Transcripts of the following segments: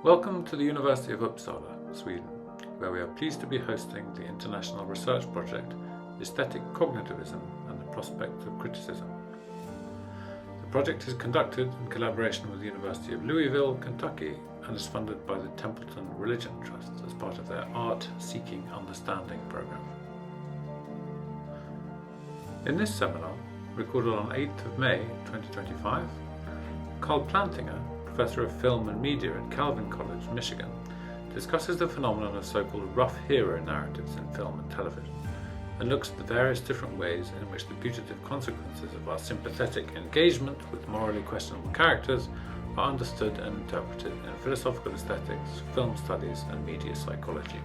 Welcome to the University of Uppsala, Sweden, where we are pleased to be hosting the international research project Aesthetic Cognitivism and the Prospect of Criticism. The project is conducted in collaboration with the University of Louisville, Kentucky, and is funded by the Templeton Religion Trust as part of their Art Seeking Understanding program. In this seminar, recorded on 8th of May 2025, Carl Plantinga, Professor of Film and Media at Calvin College, Michigan, discusses the phenomenon of so-called rough hero narratives in film and television, and looks at the various different ways in which the putative consequences of our sympathetic engagement with morally questionable characters are understood and interpreted in philosophical aesthetics, film studies, and media psychology.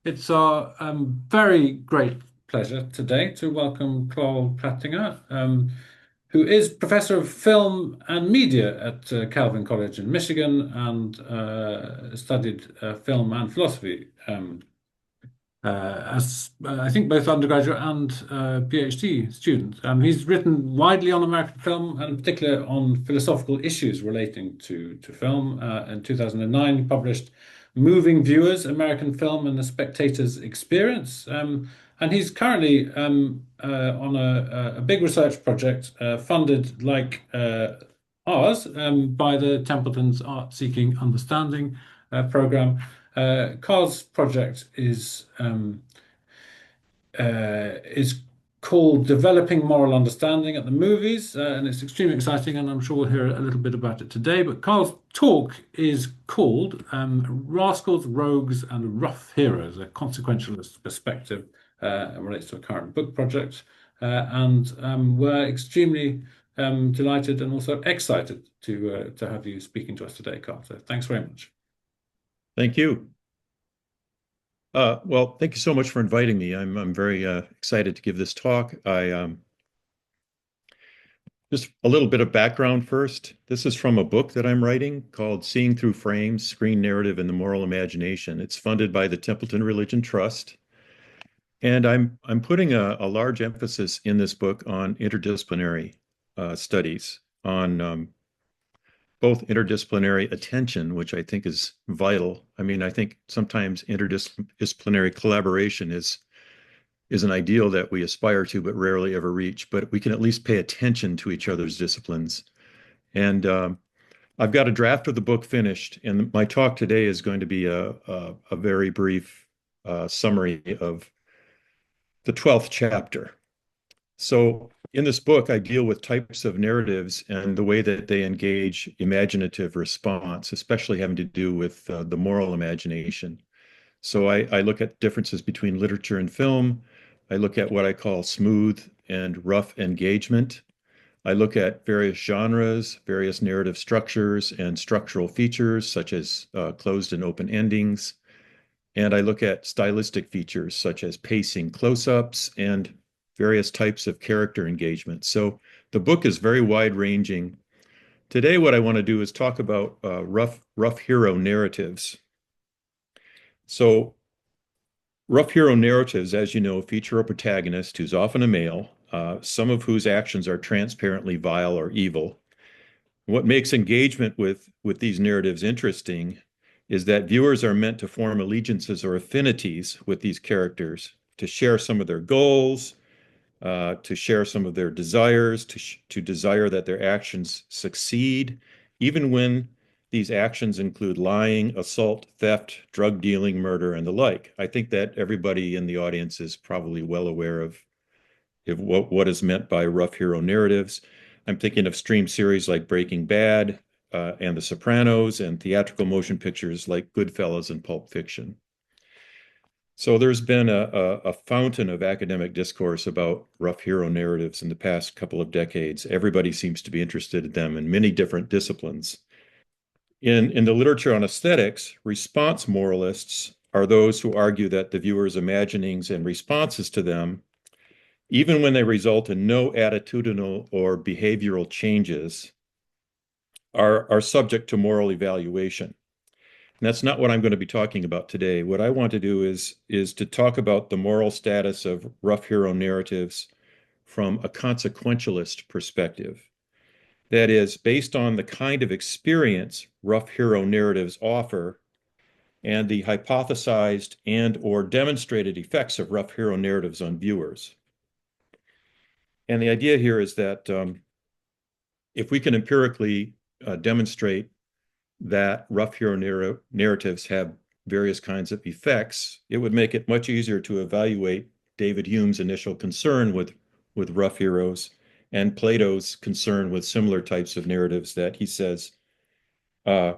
It's our very great pleasure today to welcome Carl Plantinga, who is Professor of Film and Media at Calvin College in Michigan and studied film and philosophy as I think both undergraduate and PhD student. He's written widely on American film and in particular on philosophical issues relating to film. In 2009, he published Moving Viewers, American Film and the Spectator's Experience. And he's currently on a big research project funded like ours by the Templeton's Art Seeking Understanding program. Carl's project is called Developing Moral Understanding at the Movies, and it's extremely exciting, and I'm sure we'll hear a little bit about it today. But Carl's talk is called Rascals, Rogues, and Rough Heroes, a consequentialist perspective, and relates to a current book project. And we're extremely delighted and also excited to have you speaking to us today, Carl. So thanks very much. Thank you. Well, thank you so much for inviting me. I'm very excited to give this talk. Just a little bit of background first. This is from a book that I'm writing called Seeing Through Frames, Screen Narrative and the Moral Imagination. It's funded by the Templeton Religion Trust. And I'm putting a large emphasis in this book on interdisciplinary studies, on both interdisciplinary attention, which I think is vital. I mean, I think sometimes interdisciplinary collaboration is an ideal that we aspire to, but rarely ever reach. But we can at least pay attention to each other's disciplines. And I've got a draft of the book finished, and my talk today is going to be a very brief summary of the 12th chapter. So in this book, I deal with types of narratives and the way that they engage imaginative response, especially having to do with the moral imagination. So I look at differences between literature and film. I look at what I call smooth and rough engagement. I look at various genres, various narrative structures and structural features, such as closed and open endings. And I look at stylistic features, such as pacing, close-ups, and various types of character engagement. So the book is very wide-ranging. Today, what I want to do is talk about rough hero narratives. So rough hero narratives, as you know, feature a protagonist who's often a male, some of whose actions are transparently vile or evil. What makes engagement with these narratives interesting is that viewers are meant to form allegiances or affinities with these characters, to share some of their goals, to share some of their desires, to desire that their actions succeed, even when these actions include lying, assault, theft, drug dealing, murder, and the like. I think that everybody in the audience is probably well aware of what is meant by rough hero narratives. I'm thinking of stream series like Breaking Bad and The Sopranos, and theatrical motion pictures like Goodfellas and Pulp Fiction. So there's been a fountain of academic discourse about rough hero narratives in the past couple of decades. Everybody seems to be interested in them in many different disciplines. In the literature on aesthetics, response moralists are those who argue that the viewer's imaginings and responses to them, even when they result in no attitudinal or behavioral changes, are subject to moral evaluation. That's not what I'm going to be talking about today. What I want to do is to talk about the moral status of rough hero narratives from a consequentialist perspective. That is, based on the kind of experience rough hero narratives offer and the hypothesized and or demonstrated effects of rough hero narratives on viewers. And the idea here is that if we can empirically demonstrate that rough hero narratives have various kinds of effects, it would make it much easier to evaluate David Hume's initial concern with rough heroes and Plato's concern with similar types of narratives that he says uh,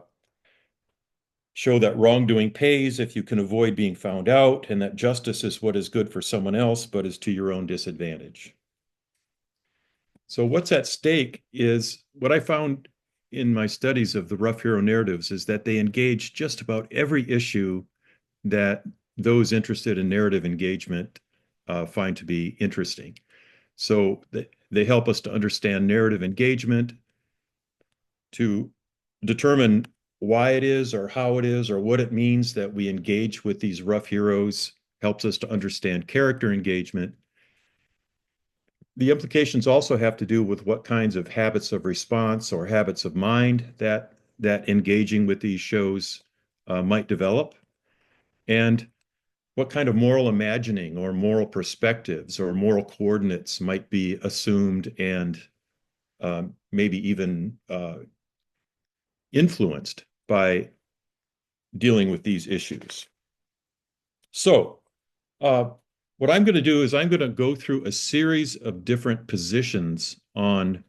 show that wrongdoing pays if you can avoid being found out, and that justice is what is good for someone else, but is to your own disadvantage. So what's at stake is what I found in my studies of the rough hero narratives is that they engage just about every issue that those interested in narrative engagement find to be interesting. So they help us to understand narrative engagement, to determine why it is or how it is or what it means that we engage with these rough heroes, helps us to understand character engagement. The implications also have to do with what kinds of habits of response or habits of mind that engaging with these shows might develop, and what kind of moral imagining or moral perspectives or moral coordinates might be assumed and maybe even influenced by dealing with these issues. So, uh, what I'm going to do is I'm going to go through a series of different positions on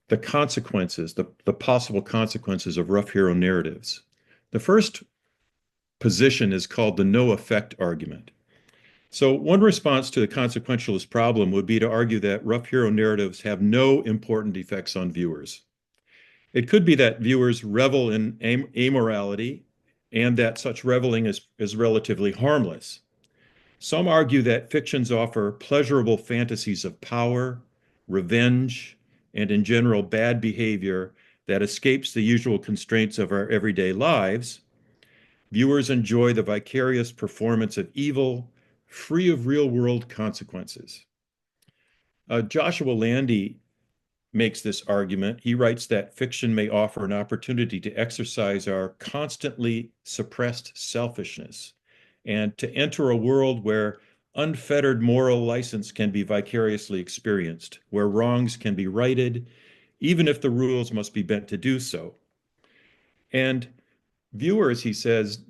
the consequences, the possible consequences of rough hero narratives. The first position is called the no effect argument. So, one response to the consequentialist problem would be to argue that rough hero narratives have no important effects on viewers. It could be that viewers revel in amorality and that such reveling is relatively harmless. Some argue that fictions offer pleasurable fantasies of power, revenge, and in general bad behavior that escapes the usual constraints of our everyday lives. Viewers enjoy the vicarious performance of evil, free of real world consequences. Joshua Landy makes this argument. He writes that fiction may offer an opportunity to exercise our constantly suppressed selfishness and to enter a world where unfettered moral license can be vicariously experienced, where wrongs can be righted, even if the rules must be bent to do so. And viewers, he says,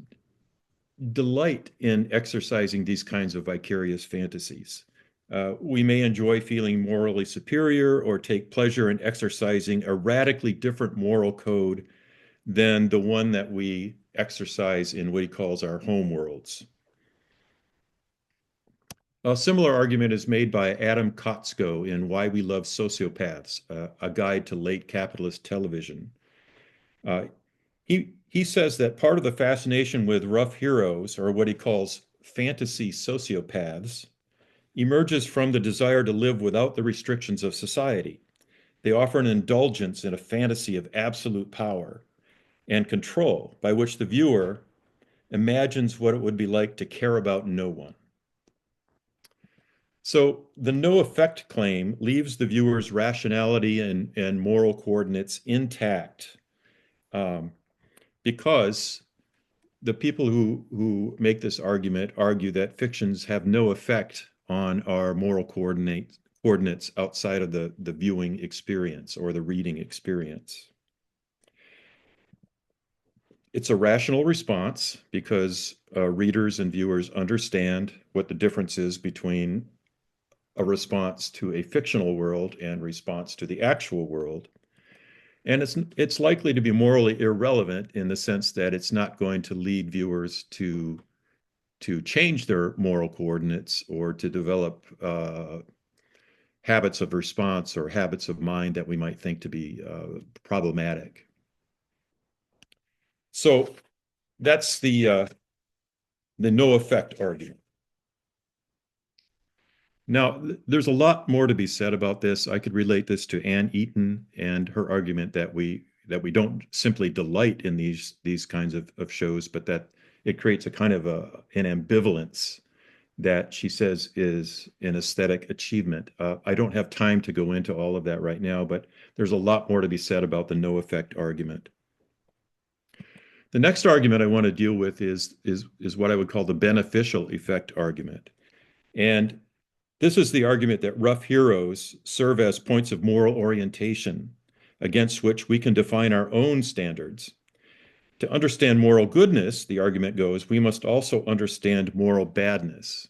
delight in exercising these kinds of vicarious fantasies. We may enjoy feeling morally superior or take pleasure in exercising a radically different moral code than the one that we exercise in what he calls our home worlds. A similar argument is made by Adam Kotsko in Why We Love Sociopaths, a guide to late capitalist television. Uh, he says that part of the fascination with rough heroes, or what he calls fantasy sociopaths, emerges from the desire to live without the restrictions of society. They offer an indulgence in a fantasy of absolute power and control by which the viewer imagines what it would be like to care about no one. So the no effect claim leaves the viewer's rationality and moral coordinates intact um, because the people who make this argument argue that fictions have no effect on our moral coordinates outside of the viewing experience or the reading experience. It's a rational response because readers and viewers understand what the difference is between a response to a fictional world and response to the actual world. And it's likely to be morally irrelevant in the sense that it's not going to lead viewers to change their moral coordinates or to develop habits of response or habits of mind that we might think to be problematic. So that's the no effect argument. Now, there's a lot more to be said about this. I could relate this to Anne Eaton and her argument that we that we don't simply delight in these kinds of shows, but that it creates a kind of an ambivalence that she says is an aesthetic achievement. I don't have time to go into all of that right now, but there's a lot more to be said about the no effect argument. The next argument I want to deal with is what I would call the beneficial effect argument. And this is the argument that rough heroes serve as points of moral orientation against which we can define our own standards. To understand moral goodness, the argument goes, we must also understand moral badness.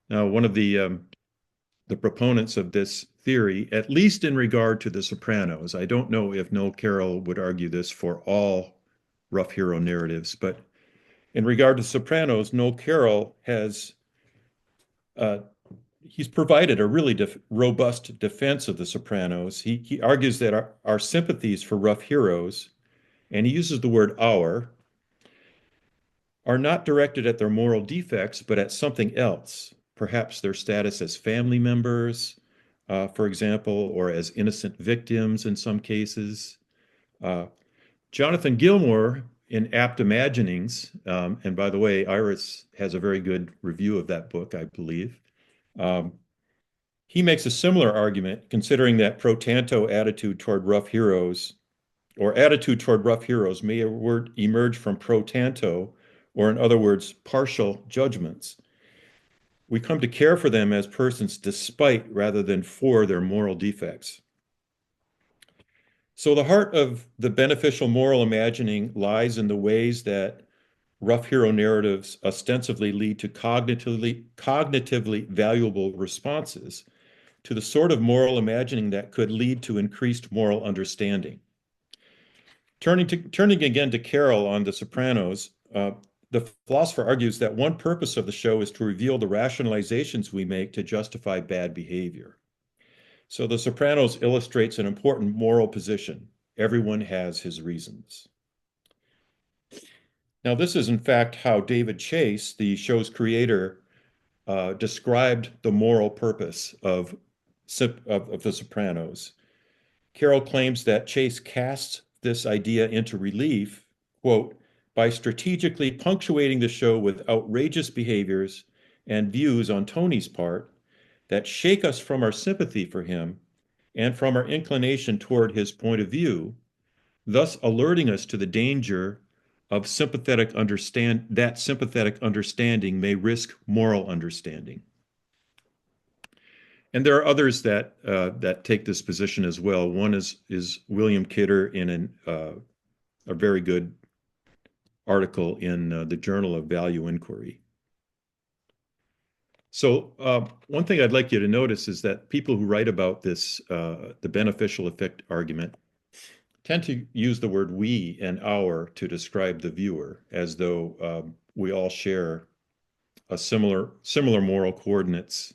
Now, one of the proponents of this theory, at least in regard to The Sopranos, I don't know if Noel Carroll would argue this for all rough hero narratives, but in regard to Sopranos, Noel Carroll has he's provided a really robust defense of The Sopranos. He argues that our sympathies for rough heroes, and he uses the word our, are not directed at their moral defects, but at something else, perhaps their status as family members, for example, or as innocent victims in some cases. Jonathan Gilmour, in Apt Imaginings, and by the way, Iris has a very good review of that book, I believe. He makes a similar argument, considering that pro tanto attitude toward rough heroes, or attitude toward rough heroes, may emerge from pro tanto, or in other words, partial judgments. We come to care for them as persons despite rather than for their moral defects. So the heart of the beneficial moral imagining lies in the ways that rough hero narratives ostensibly lead to cognitively valuable responses to the sort of moral imagining that could lead to increased moral understanding. Turning again to Carroll on The Sopranos, the philosopher argues that one purpose of the show is to reveal the rationalizations we make to justify bad behavior. So The Sopranos illustrates an important moral position. Everyone has his reasons. Now, this is in fact how David Chase, the show's creator, described the moral purpose of The Sopranos. Carroll claims that Chase casts this idea into relief, quote, by strategically punctuating the show with outrageous behaviors and views on Tony's part that shake us from our sympathy for him and from our inclination toward his point of view, thus alerting us to the danger of sympathetic understanding may risk moral understanding. And there are others that take this position as well. One is William Kidder in a very good article in the Journal of Value Inquiry. So one thing I'd like you to notice is that people who write about this, the beneficial effect argument, tend to use the word we and our to describe the viewer, as though we all share a similar moral coordinates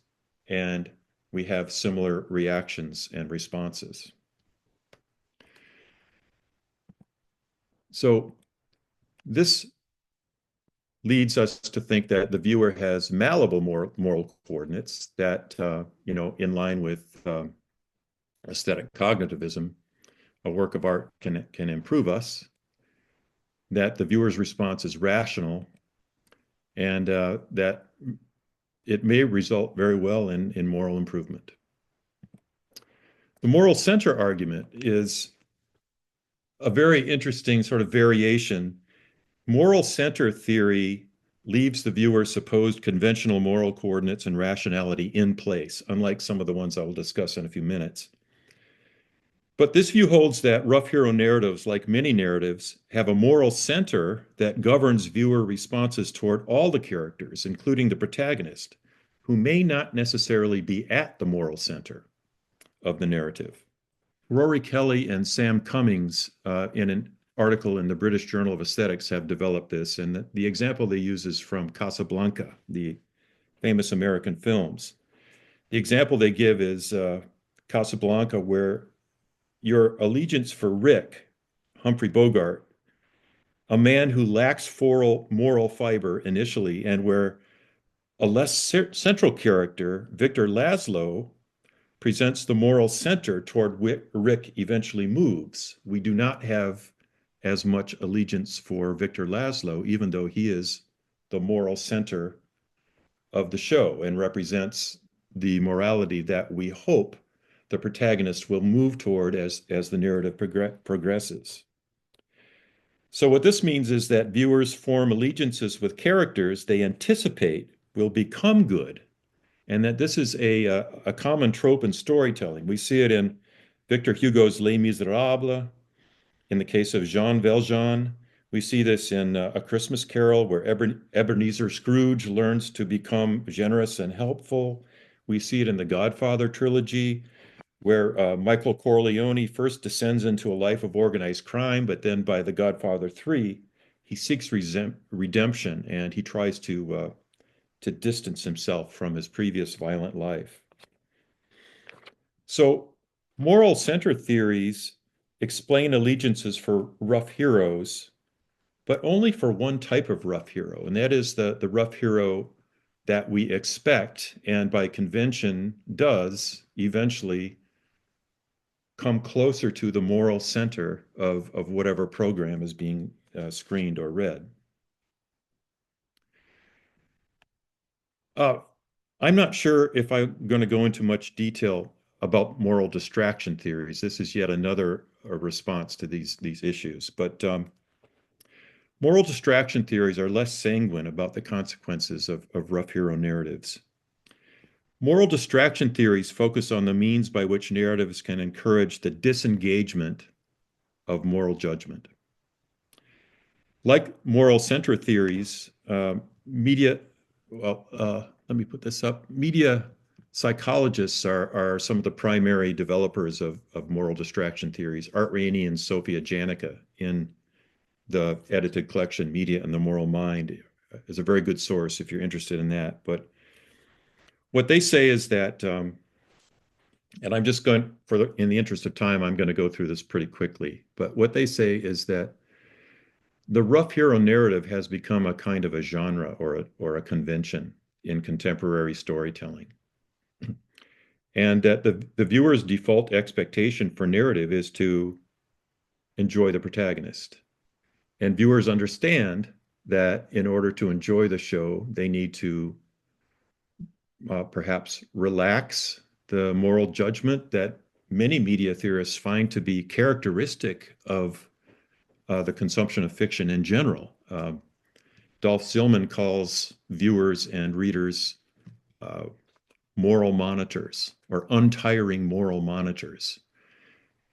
and we have similar reactions and responses. So this leads us to think that the viewer has malleable moral coordinates that, in line with aesthetic cognitivism, a work of art can improve us, that the viewer's response is rational, and that it may result very well in moral improvement. The moral center argument is a very interesting sort of variation. Moral center theory leaves the viewer's supposed conventional moral coordinates and rationality in place, unlike some of the ones I will discuss in a few minutes. But this view holds that rough hero narratives, like many narratives, have a moral center that governs viewer responses toward all the characters, including the protagonist, who may not necessarily be at the moral center of the narrative. Rory Kelly and Sam Cummings, in an article in the British Journal of Aesthetics, have developed this, and the example they use is from Casablanca, the famous American films. The example they give is Casablanca, where your allegiance for Rick, Humphrey Bogart, a man who lacks moral fiber initially, and where a less central character, Victor Laszlo, presents the moral center toward which Rick eventually moves. We do not have as much allegiance for Victor Laszlo, even though he is the moral center of the show and represents the morality that we hope the protagonist will move toward as the narrative progresses. So what this means is that viewers form allegiances with characters they anticipate will become good, and that this is a common trope in storytelling. We see it in Victor Hugo's Les Miserables, in the case of Jean Valjean. We see this in A Christmas Carol, where Ebenezer Scrooge learns to become generous and helpful. We see it in the Godfather trilogy, where Michael Corleone first descends into a life of organized crime, but then by The Godfather 3, he seeks redemption and he tries to distance himself from his previous violent life. So moral center theories explain allegiances for rough heroes, but only for one type of rough hero, and that is the rough hero that we expect and by convention does eventually come closer to the moral center of whatever program is being screened or read. I'm not sure if I'm going to go into much detail about moral distraction theories. This is yet another response to these issues. But moral distraction theories are less sanguine about the consequences of rough hero narratives. Moral distraction theories focus on the means by which narratives can encourage the disengagement of moral judgment. Like moral center theories, media psychologists are some of the primary developers of moral distraction theories. Art Rainey and Sophia Janica in the edited collection Media and the Moral Mind is a very good source if you're interested in that. But what they say is that, and I'm just going, in the interest of time, I'm going to go through this pretty quickly. But what they say is that the rough hero narrative has become a kind of a genre or a convention in contemporary storytelling. And that the viewer's default expectation for narrative is to enjoy the protagonist. And viewers understand that in order to enjoy the show, they need to perhaps relax the moral judgment that many media theorists find to be characteristic of the consumption of fiction in general. Dolph Zillman calls viewers and readers moral monitors or untiring moral monitors.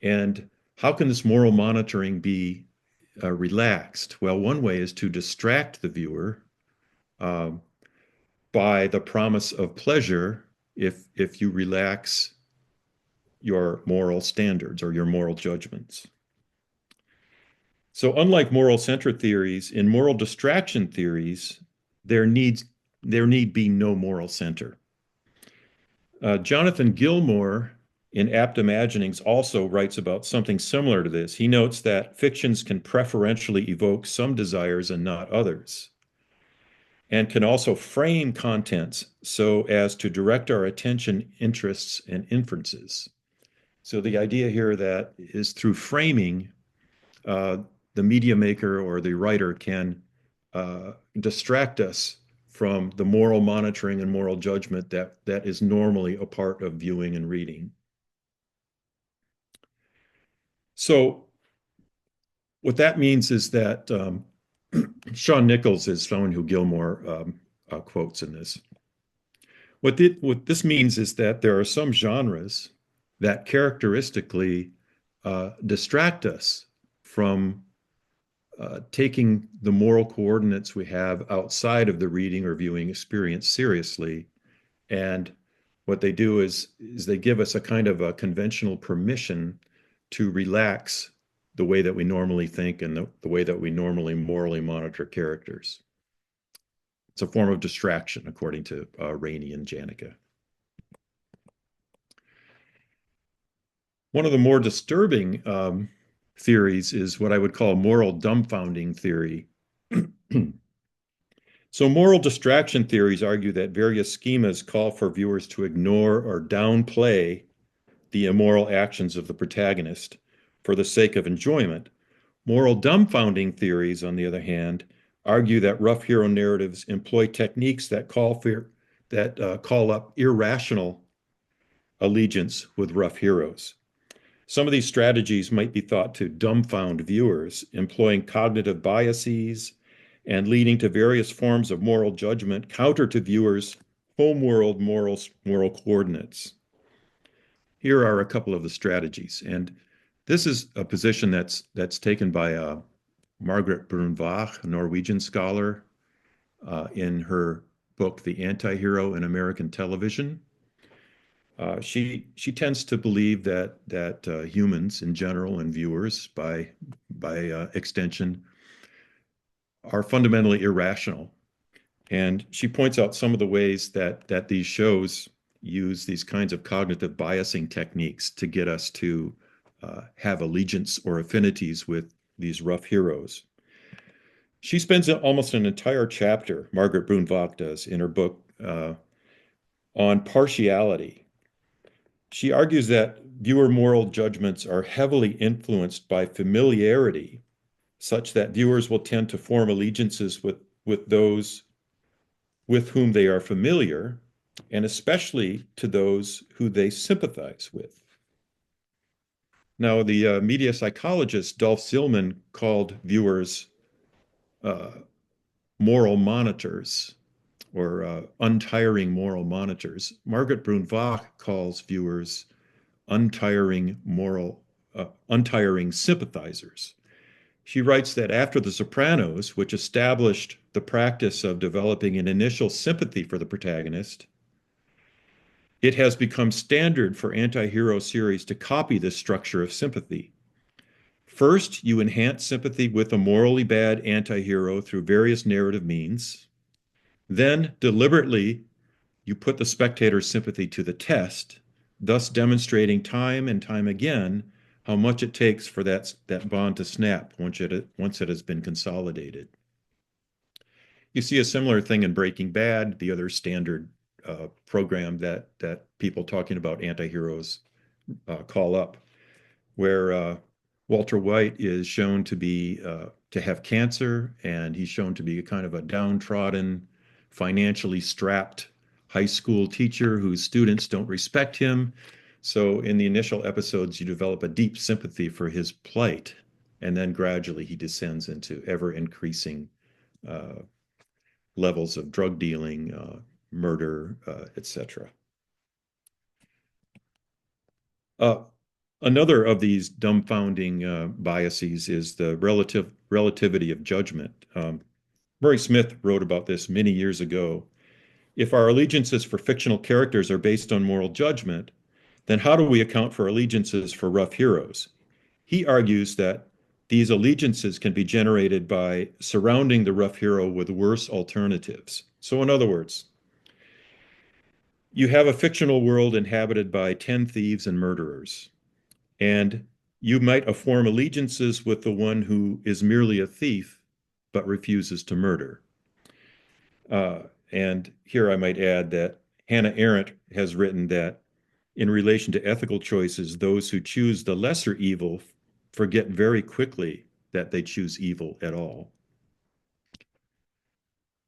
And how can this moral monitoring be relaxed? Well, one way is to distract the viewer by the promise of pleasure if you relax your moral standards or your moral judgments. So unlike moral center theories, in moral distraction theories, there need be no moral center. Jonathan Gilmour in Apt Imaginings also writes about something similar to this. He notes that fictions can preferentially evoke some desires and not others, and can also frame contents so as to direct our attention, interests, and inferences. So the idea here that is through framing, the media maker or the writer can distract us from the moral monitoring and moral judgment that is normally a part of viewing and reading. So what that means is that Sean Nichols is someone who Gilmour quotes in this. What this means is that there are some genres that characteristically distract us from taking the moral coordinates we have outside of the reading or viewing experience seriously. And what they do is they give us a kind of a conventional permission to relax the way that we normally think and the way that we normally morally monitor characters. It's a form of distraction, according to Rainey and Janica. One of the more disturbing theories is what I would call moral dumbfounding theory. So moral distraction theories argue that various schemas call for viewers to ignore or downplay the immoral actions of the protagonist for the sake of enjoyment. Moral dumbfounding theories, on the other hand, argue that rough hero narratives employ techniques that call up irrational allegiance with rough heroes. Some of these strategies might be thought to dumbfound viewers, employing cognitive biases and leading to various forms of moral judgment counter to viewers' homeworld moral coordinates. Here are a couple of the strategies, and this is a position that's taken by Margaret Brunvach, a Norwegian scholar, in her book *The Anti-Hero in American Television*. She tends to believe that humans in general and viewers by extension are fundamentally irrational, and she points out some of the ways that these shows use these kinds of cognitive biasing techniques to get us to have allegiance or affinities with these rough heroes. She spends almost an entire chapter, Margaret Brunvach does, in her book on partiality. She argues that viewer moral judgments are heavily influenced by familiarity, such that viewers will tend to form allegiances with those with whom they are familiar, and especially to those who they sympathize with. Now, the media psychologist Dolph Zillman called viewers uh, moral monitors or untiring moral monitors. Margaret Brunvach calls viewers untiring sympathizers. She writes that after The Sopranos, which established the practice of developing an initial sympathy for the protagonist, it has become standard for anti-hero series to copy this structure of sympathy. First, you enhance sympathy with a morally bad anti-hero through various narrative means. Then, deliberately, you put the spectator's sympathy to the test, thus demonstrating time and time again how much it takes for that bond to snap once it has been consolidated. You see a similar thing in Breaking Bad, the other standard program that people talking about anti-heroes call up, where Walter White is shown to have cancer, and he's shown to be a kind of a downtrodden, financially strapped high school teacher whose students don't respect him. So in the initial episodes, you develop a deep sympathy for his plight, and then gradually he descends into ever increasing levels of drug dealing, murder, etc. Another of these dumbfounding biases is the relativity of judgment. Murray Smith wrote about this many years ago. If our allegiances for fictional characters are based on moral judgment, then how do we account for allegiances for rough heroes? He argues that these allegiances can be generated by surrounding the rough hero with worse alternatives. So, in other words, you have a fictional world inhabited by 10 thieves and murderers, and you might form allegiances with the one who is merely a thief but refuses to murder. And here I might add that Hannah Arendt has written that in relation to ethical choices, those who choose the lesser evil forget very quickly that they choose evil at all.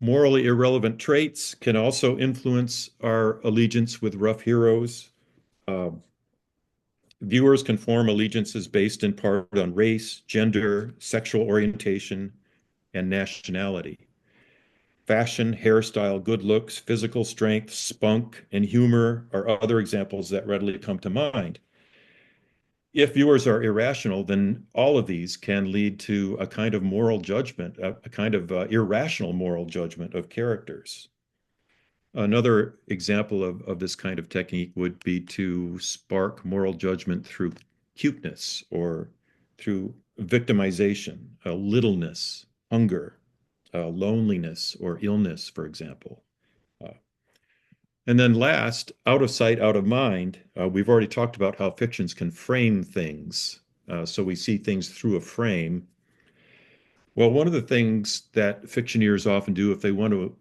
Morally irrelevant traits can also influence our allegiance with rough heroes. Uh, Viewers can form allegiances based in part on race, gender, sexual orientation, and nationality. Fashion, hairstyle, good looks, physical strength, spunk, and humor are other examples that readily come to mind. If viewers are irrational, then all of these can lead to a kind of moral judgment, a kind of irrational moral judgment of characters. Another example of this kind of technique would be to spark moral judgment through cuteness or through victimization, littleness, hunger, loneliness, or illness, for example. Uh, and then last, out of sight, out of mind, we've already talked about how fictions can frame things. So we see things through a frame. Well, one of the things that fictioneers often do if they want to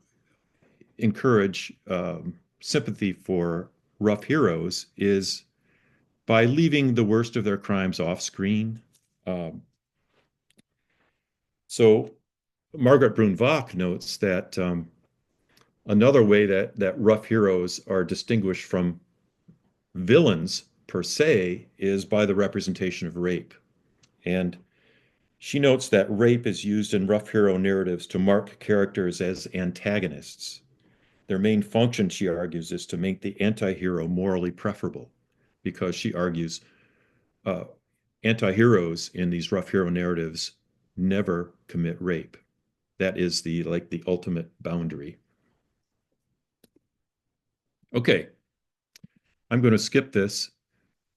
encourage sympathy for rough heroes is by leaving the worst of their crimes off screen. Um, so Margaret Brun-Vogt notes that another way that rough heroes are distinguished from villains per se is by the representation of rape. And she notes that rape is used in rough hero narratives to mark characters as antagonists. Their main function, she argues, is to make the anti-hero morally preferable, because she argues uh, anti-heroes in these rough hero narratives never commit rape. That is the ultimate boundary. Okay, I'm going to skip this.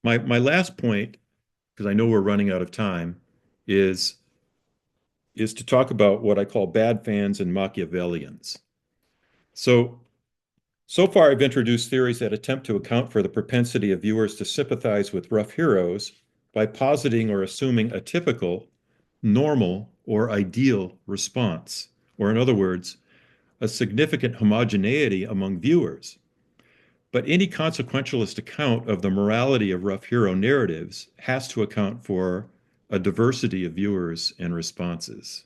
My last point, because I know we're running out of time, is to talk about what I call bad fans and Machiavellians. So far, I've introduced theories that attempt to account for the propensity of viewers to sympathize with rough heroes by positing or assuming a typical, normal, or ideal response, or in other words, a significant homogeneity among viewers. But any consequentialist account of the morality of rough hero narratives has to account for a diversity of viewers and responses.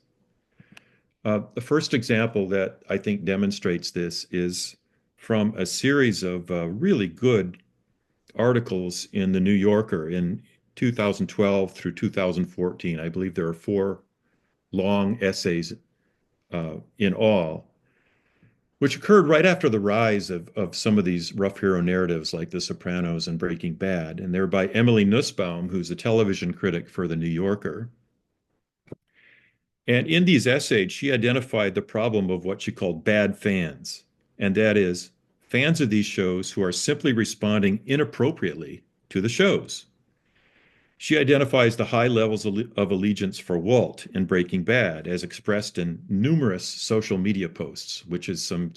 The first example that I think demonstrates this is from a series of really good articles in the New Yorker in 2012 through 2014. I believe there are four long essays in all, which occurred right after the rise of some of these rough hero narratives like The Sopranos and Breaking Bad. And they're by Emily Nussbaum, who's a television critic for the New Yorker. And in these essays, she identified the problem of what she called bad fans. And that is fans of these shows who are simply responding inappropriately to the shows. She identifies the high levels of allegiance for Walt in Breaking Bad, as expressed in numerous social media posts, which is some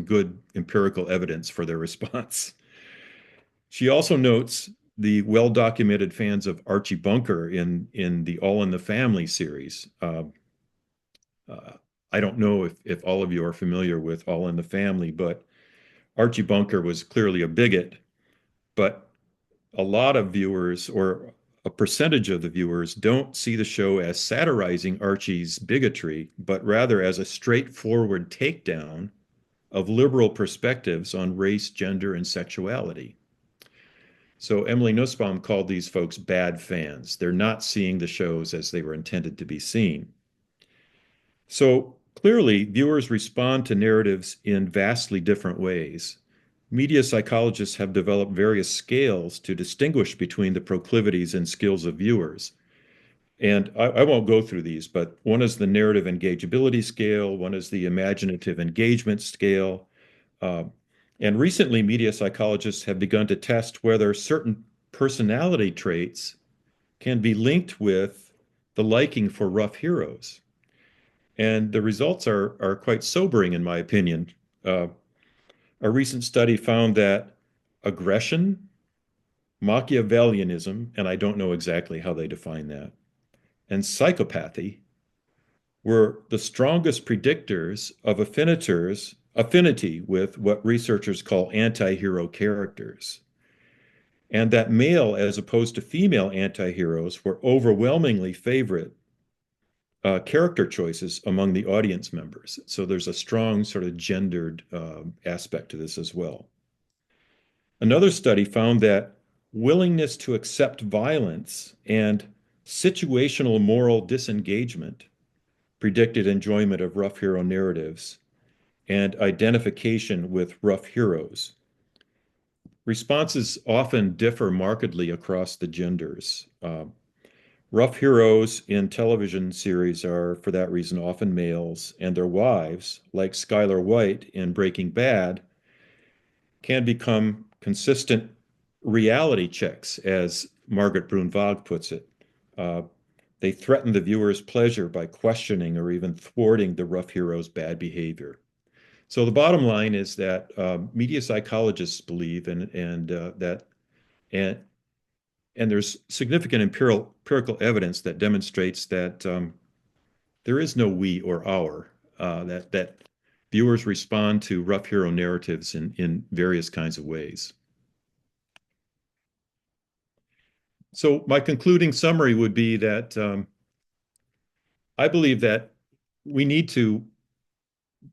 good empirical evidence for their response. She also notes the well-documented fans of Archie Bunker in the All in the Family series. I don't know if all of you are familiar with All in the Family, but Archie Bunker was clearly a bigot, but a lot of viewers, or a percentage of the viewers, don't see the show as satirizing Archie's bigotry, but rather as a straightforward takedown of liberal perspectives on race, gender, and sexuality. So Emily Nussbaum called these folks bad fans. They're not seeing the shows as they were intended to be seen. So clearly, viewers respond to narratives in vastly different ways. Media psychologists have developed various scales to distinguish between the proclivities and skills of viewers. And I won't go through these, but one is the narrative engageability scale, one is the imaginative engagement scale. Uh, and recently, media psychologists have begun to test whether certain personality traits can be linked with the liking for rough heroes. And the results are quite sobering, in my opinion. A recent study found that aggression, Machiavellianism, and I don't know exactly how they define that, and psychopathy were the strongest predictors of affinity with what researchers call anti-hero characters. And that male, as opposed to female anti-heroes, were overwhelmingly favorite character choices among the audience members. So there's a strong sort of gendered aspect to this as well. Another study found that willingness to accept violence and situational moral disengagement predicted enjoyment of rough hero narratives and identification with rough heroes. Responses often differ markedly across the genders. Rough heroes in television series are, for that reason, often males, and their wives, like Skylar White in Breaking Bad, can become consistent reality checks, as Margaret Brun-Vogt puts it. Uh, they threaten the viewer's pleasure by questioning or even thwarting the rough hero's bad behavior. So the bottom line is that media psychologists believe, and and there's significant empirical evidence that demonstrates that there is no we or our, that viewers respond to rough hero narratives in various kinds of ways. So my concluding summary would be that I believe that we need to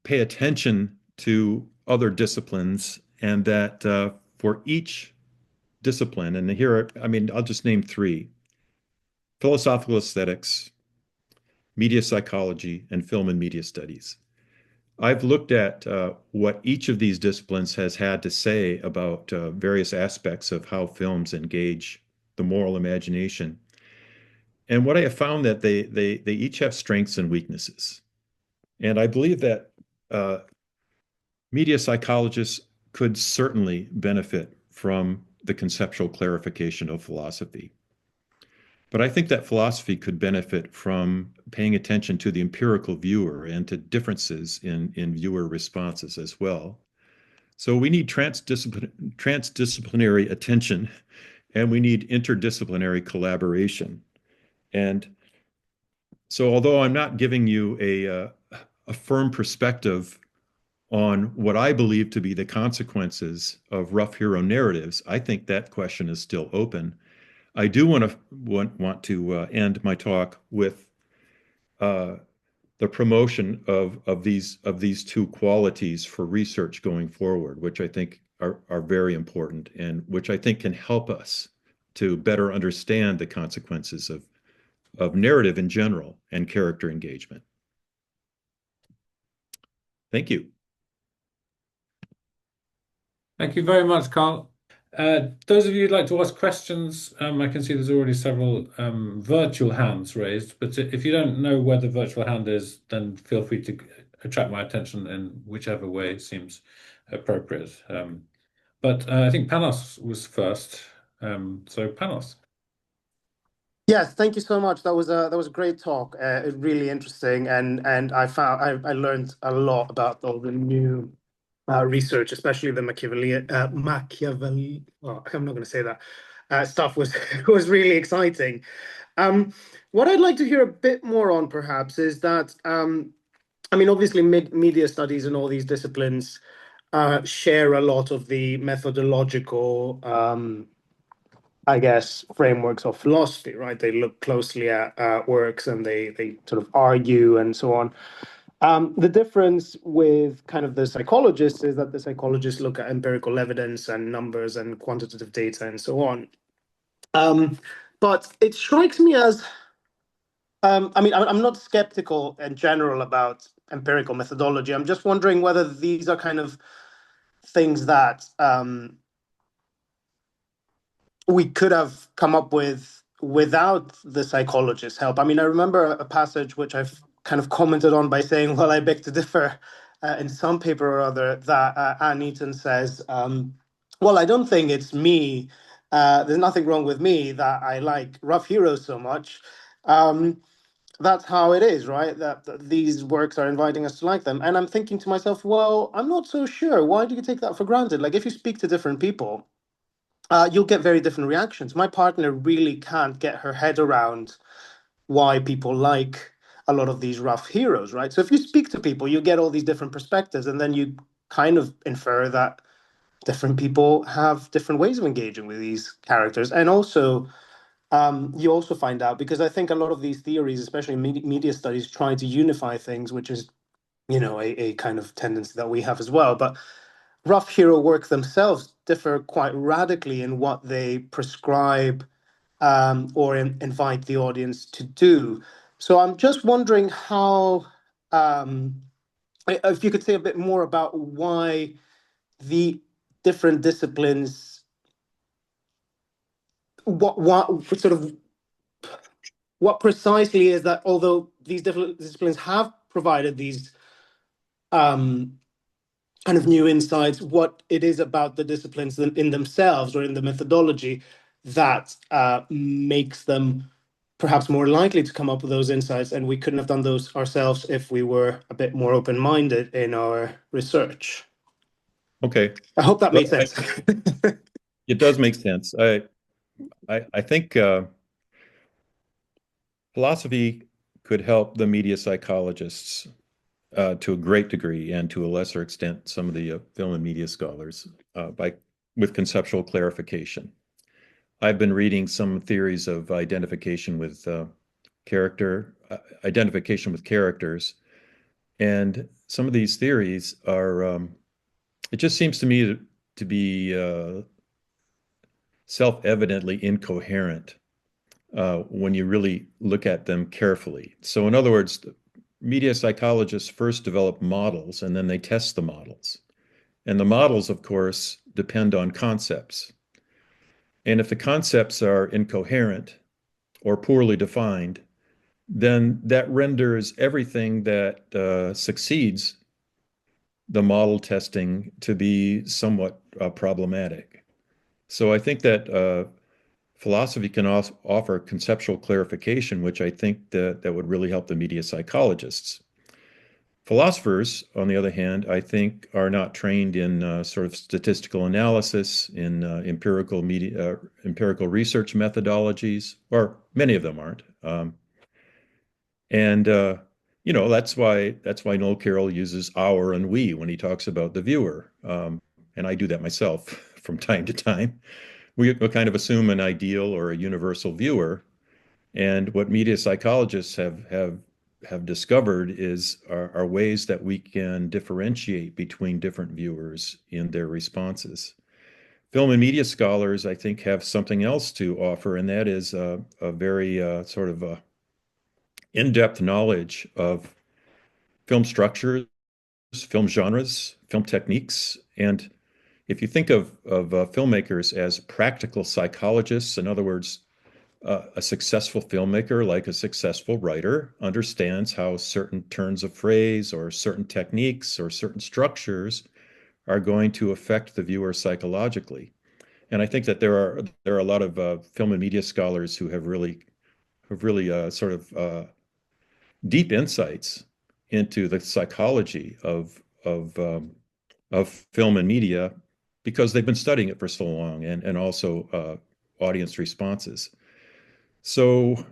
pay attention to other disciplines, and that for each discipline, and here, I mean, I'll just name three: philosophical aesthetics, media psychology, and film and media studies. I've looked at what each of these disciplines has had to say about various aspects of how films engage the moral imagination. And what I have found that they each have strengths and weaknesses. And I believe that uh, media psychologists could certainly benefit from the conceptual clarification of philosophy. But I think that philosophy could benefit from paying attention to the empirical viewer and to differences in viewer responses as well. So we need transdisciplinary attention, and we need interdisciplinary collaboration. And so, although I'm not giving you a firm perspective on what I believe to be the consequences of rough hero narratives, I think that question is still open. I do want to end my talk with uh, the promotion of these two qualities for research going forward, which I think are very important, and which I think can help us to better understand the consequences of narrative in general and character engagement. Thank you. Thank you very much, Carl. Those of you who'd like to ask questions, I can see there's already several virtual hands raised, but if you don't know where the virtual hand is, then feel free to attract my attention in whichever way seems appropriate. But I think Panos was first. So Panos. Yes, thank you so much. That was a great talk. Really interesting, and I learned a lot about all the new research, especially the Machiavelli. Well, I'm not going to say that stuff was was really exciting. What I'd like to hear a bit more on, perhaps, is that I mean, obviously, media studies and all these disciplines share a lot of the methodological I guess, frameworks of philosophy, right? They look closely at works and they sort of argue and so on. The difference with kind of the psychologists is that the psychologists look at empirical evidence and numbers and quantitative data and so on. But it strikes me as, I mean, I'm not skeptical in general about empirical methodology. I'm just wondering whether these are kind of things that we could have come up with without the psychologist's help. I mean, I remember a passage which I've kind of commented on by saying, well, I beg to differ in some paper or other, that Anne Eaton says, well, I don't think it's me. There's nothing wrong with me that I like Rough Heroes so much. That's how it is, right? That these works are inviting us to like them. And I'm thinking to myself, well, I'm not so sure. Why do you take that for granted? Like, if you speak to different people, you'll get very different reactions. My partner really can't get her head around why people like a lot of these rough heroes, right? So if you speak to people, you get all these different perspectives, and then you kind of infer that different people have different ways of engaging with these characters. And also, you also find out, because I think a lot of these theories, especially media studies, try to unify things, which is, you know, a kind of tendency that we have as well. But rough hero work themselves differ quite radically in what they prescribe or invite the audience to do. So I'm just wondering how, if you could say a bit more about why the different disciplines, what sort of, what precisely is that, although these different disciplines have provided these um, kind of new insights, what it is about the disciplines in themselves or in the methodology that makes them perhaps more likely to come up with those insights. And we couldn't have done those ourselves if we were a bit more open-minded in our research. Okay. I hope that Well, made sense. it does make sense. I think philosophy could help the media psychologists to a great degree, and to a lesser extent, some of the film and media scholars by with conceptual clarification. I've been reading some theories of identification with identification with characters, and some of these theories are. It just seems to me to be self-evidently incoherent when you really look at them carefully. So, in other words, media psychologists first develop models and then they test the models. And the models, of course, depend on concepts. And if the concepts are incoherent or poorly defined, then that renders everything that succeeds the model testing to be somewhat problematic. So I think that philosophy can offer conceptual clarification, which I think that would really help the media psychologists. Philosophers, on the other hand, I think are not trained in sort of statistical analysis, in empirical research methodologies, or many of them aren't. And that's why Noel Carroll uses our and we when he talks about the viewer. And I do that myself from time to time. We kind of assume an ideal or a universal viewer, and what media psychologists have discovered are ways that we can differentiate between different viewers in their responses. Film and media scholars, I think, have something else to offer, and that is a very sort of in-depth knowledge of film structures, film genres, film techniques, and if you think of filmmakers as practical psychologists, in other words, a successful filmmaker, like a successful writer, understands how certain turns of phrase or certain techniques or certain structures are going to affect the viewer psychologically. And I think that there are a lot of film and media scholars who have really sort of deep insights into the psychology of film and media because they've been studying it for so long, and also audience responses. So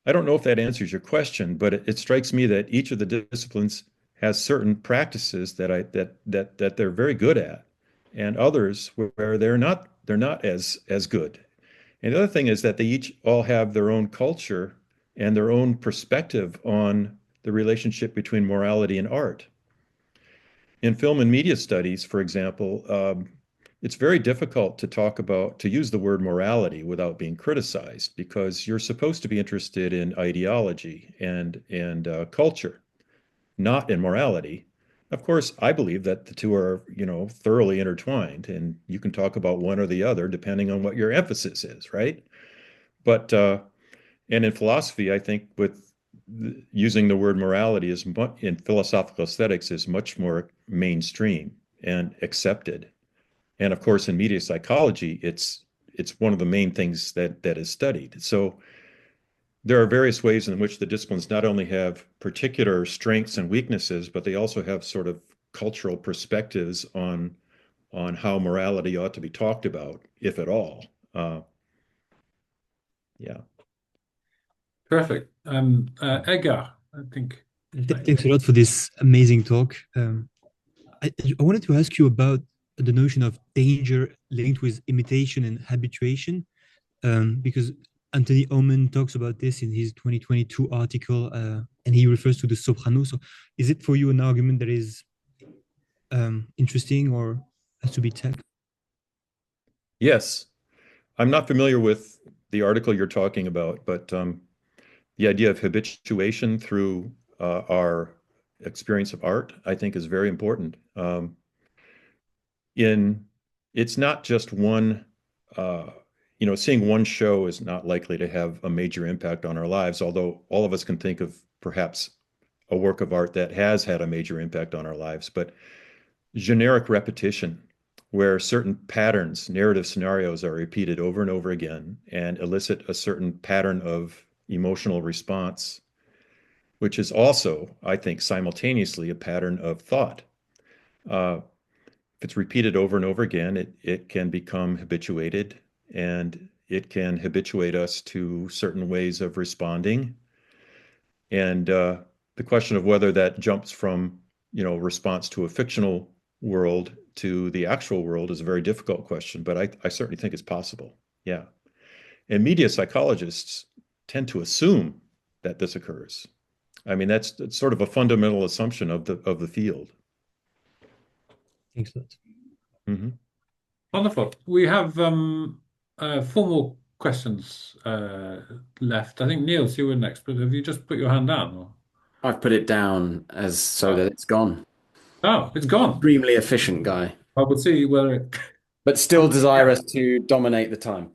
I don't know if that answers your question, but it strikes me that each of the disciplines has certain practices that they're very good at, and others where they're not as good. And the other thing is that they each all have their own culture and their own perspective on the relationship between morality and art. In film and media studies, for example, it's very difficult to use the word morality without being criticized because you're supposed to be interested in ideology and culture, not in morality. Of course, I believe that the two are, thoroughly intertwined, and you can talk about one or the other depending on what your emphasis is, right? But and in philosophy, I think with using the word morality in philosophical aesthetics is much more mainstream and accepted. And of course, in media psychology, it's one of the main things that is studied. So there are various ways in which the disciplines not only have particular strengths and weaknesses, but they also have sort of cultural perspectives on how morality ought to be talked about, if at all. Yeah. Perfect. Edgar, I think. Thanks a lot for this amazing talk. I wanted to ask you about the notion of danger linked with imitation and habituation, because Anthony Oman talks about this in his 2022 article, and he refers to the soprano. So, is it for you an argument that is interesting or has to be tackled? Yes. I'm not familiar with the article you're talking about, but the idea of habituation through our experience of art, I think, is very important. It's not just one, seeing one show is not likely to have a major impact on our lives, although all of us can think of perhaps a work of art that has had a major impact on our lives. But generic repetition, where certain patterns, narrative scenarios are repeated over and over again and elicit a certain pattern of emotional response, which is also, I think, simultaneously a pattern of thought. If it's repeated over and over again, it can become habituated, and it can habituate us to certain ways of responding. And the question of whether that jumps from, response to a fictional world to the actual world is a very difficult question, but I certainly think it's possible. Yeah. And media psychologists tend to assume that this occurs. I mean, that's sort of a fundamental assumption of the field. Thanks a lot. Mm-hmm. Wonderful. We have four more questions left. I think Niels, you were next, but have you just put your hand down? Or? I've put it down as so that it's gone. Oh, it's gone. Extremely efficient guy, I will see whether it. but still desirous to dominate the time.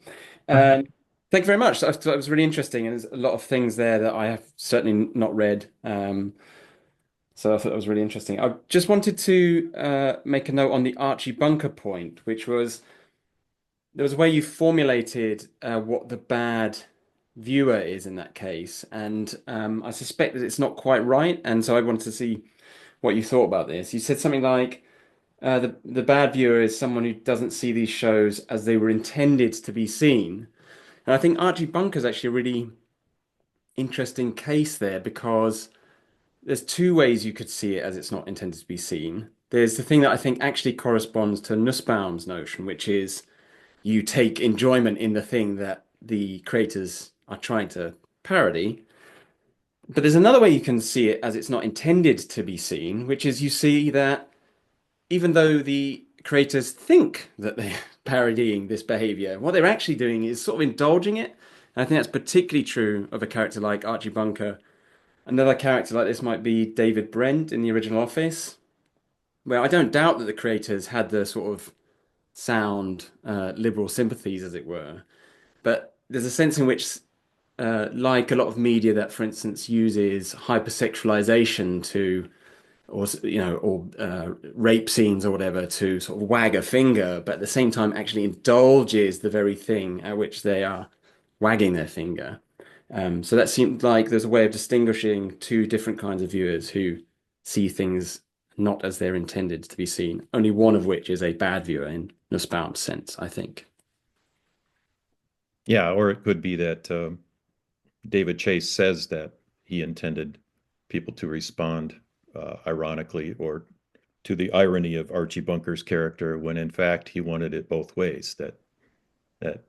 Thank you very much. That was really interesting, and there's a lot of things there that I have certainly not read. So I thought that was really interesting. I just wanted to make a note on the Archie Bunker point, which was there was a way you formulated what the bad viewer is in that case, and I suspect that it's not quite right, and so I wanted to see what you thought about this. You said something like the bad viewer is someone who doesn't see these shows as they were intended to be seen, and I think Archie Bunker is actually a really interesting case there because there's two ways you could see it as it's not intended to be seen. There's the thing that I think actually corresponds to Nussbaum's notion, which is you take enjoyment in the thing that the creators are trying to parody. But there's another way you can see it as it's not intended to be seen, which is you see that even though the creators think that they're parodying this behavior, what they're actually doing is sort of indulging it. And I think that's particularly true of a character like Archie Bunker. Another character like this might be David Brent in the original Office, where I don't doubt that the creators had the sort of sound liberal sympathies, as it were. But there's a sense in which, like a lot of media that, for instance, uses hypersexualization to, or rape scenes or whatever to sort of wag a finger, but at the same time actually indulges the very thing at which they are wagging their finger. So that seemed like there's a way of distinguishing two different kinds of viewers who see things not as they're intended to be seen, only one of which is a bad viewer in Nussbaum's sense, I think. Yeah, or it could be that David Chase says that he intended people to respond ironically or to the irony of Archie Bunker's character, when in fact he wanted it both ways, that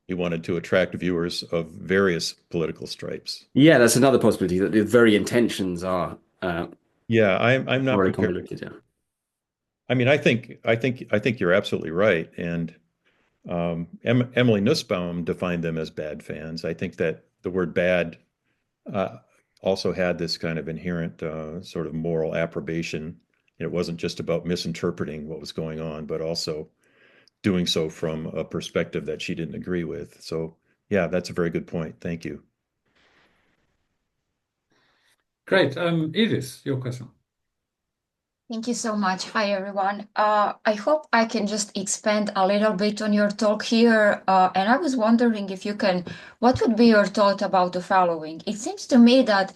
he wanted to attract viewers of various political stripes. Yeah, that's another possibility, that the very intentions are yeah, I'm not very prepared. convoluted. Yeah. I mean, I think you're absolutely right. And Emily Nussbaum defined them as bad fans. I think that the word bad also had this kind of inherent sort of moral approbation. It wasn't just about misinterpreting what was going on, but also doing so from a perspective that she didn't agree with. So yeah, that's a very good point. Thank you. Great. Edith, your question. Thank you so much. Hi, everyone. I hope I can just expand a little bit on your talk here. And I was wondering if you can, what would be your thought about the following? It seems to me that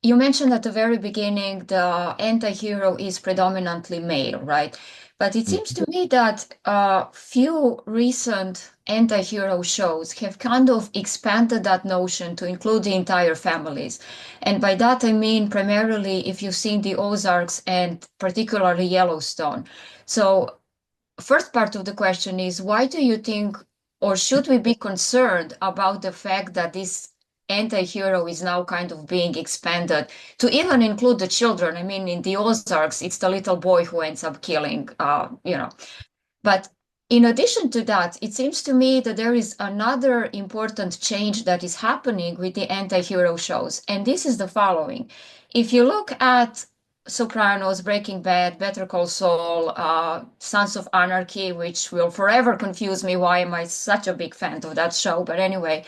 you mentioned at the very beginning the anti-hero is predominantly male, right? But it seems to me that few recent anti-hero shows have kind of expanded that notion to include the entire families. And by that, I mean primarily if you've seen the Ozarks and particularly Yellowstone. So first part of the question is, why do you think, or should we be concerned about the fact that this anti-hero is now kind of being expanded to even include the children? I mean, in the Ozarks, it's the little boy who ends up killing, But in addition to that, it seems to me that there is another important change that is happening with the anti-hero shows. And this is the following. If you look at Sopranos, Breaking Bad, Better Call Saul, Sons of Anarchy, which will forever confuse me. Why am I such a big fan of that show? But anyway,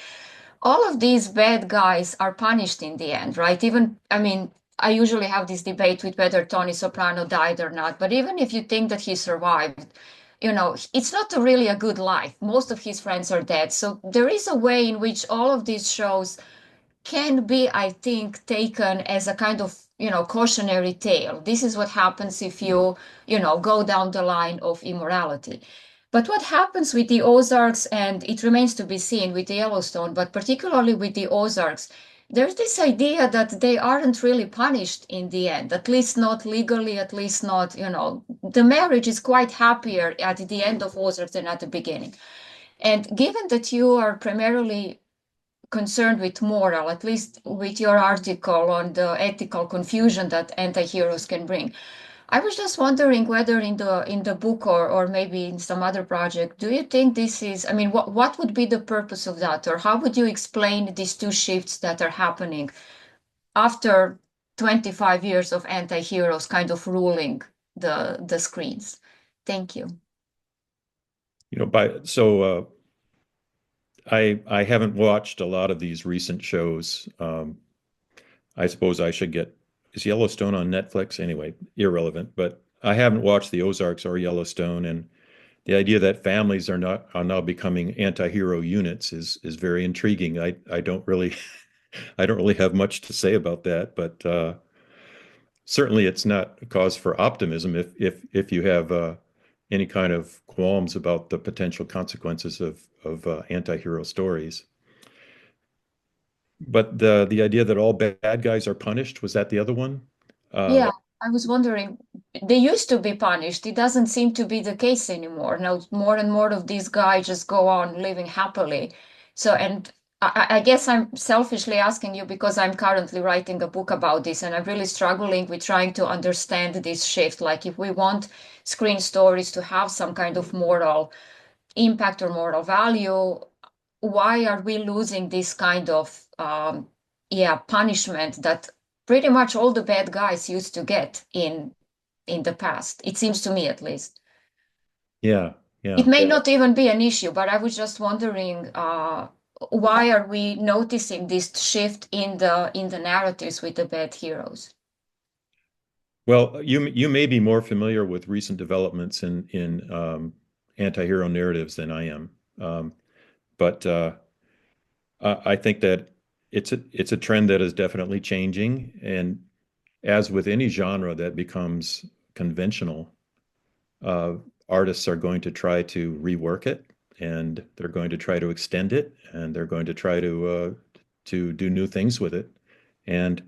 all of these bad guys are punished in the end, right? Even, I mean, I usually have this debate with whether Tony Soprano died or not, but even if you think that he survived, it's not really a good life. Most of his friends are dead. So there is a way in which all of these shows can be, I think, taken as a kind of, cautionary tale. This is what happens if you, go down the line of immorality. But what happens with the Ozarks, and it remains to be seen with the Yellowstone, but particularly with the Ozarks, there's this idea that they aren't really punished in the end, at least not legally, at least not, the marriage is quite happier at the end of Ozarks than at the beginning. And given that you are primarily concerned with moral, at least with your article on the ethical confusion that anti-heroes can bring, I was just wondering whether in the book or maybe in some other project, do you think this is, I mean, what would be the purpose of that? Or how would you explain these two shifts that are happening after 25 years of anti-heroes kind of ruling the screens? Thank you. I haven't watched a lot of these recent shows. I suppose I should get, is Yellowstone on Netflix? Anyway, irrelevant, but I haven't watched the Ozarks or Yellowstone, and the idea that families are now becoming anti-hero units is very intriguing. I don't really I don't really have much to say about that, but certainly it's not a cause for optimism if you have any kind of qualms about the potential consequences of anti-hero stories. But the idea that all bad guys are punished, was that the other one? Yeah, I was wondering, they used to be punished. It doesn't seem to be the case anymore. Now, more and more of these guys just go on living happily. So, and I guess I'm selfishly asking you because I'm currently writing a book about this, and I'm really struggling with trying to understand this shift. Like, if we want screen stories to have some kind of moral impact or moral value, why are we losing this kind of punishment that pretty much all the bad guys used to get in the past? It seems to me, at least. Yeah, It may not even be an issue, but I was just wondering, why are we noticing this shift in the narratives with the bad heroes? Well, you may be more familiar with recent developments in anti-hero narratives than I am, but I think that it's a trend that is definitely changing, and as with any genre that becomes conventional, artists are going to try to rework it, and they're going to try to extend it, and they're going to try to do new things with it, and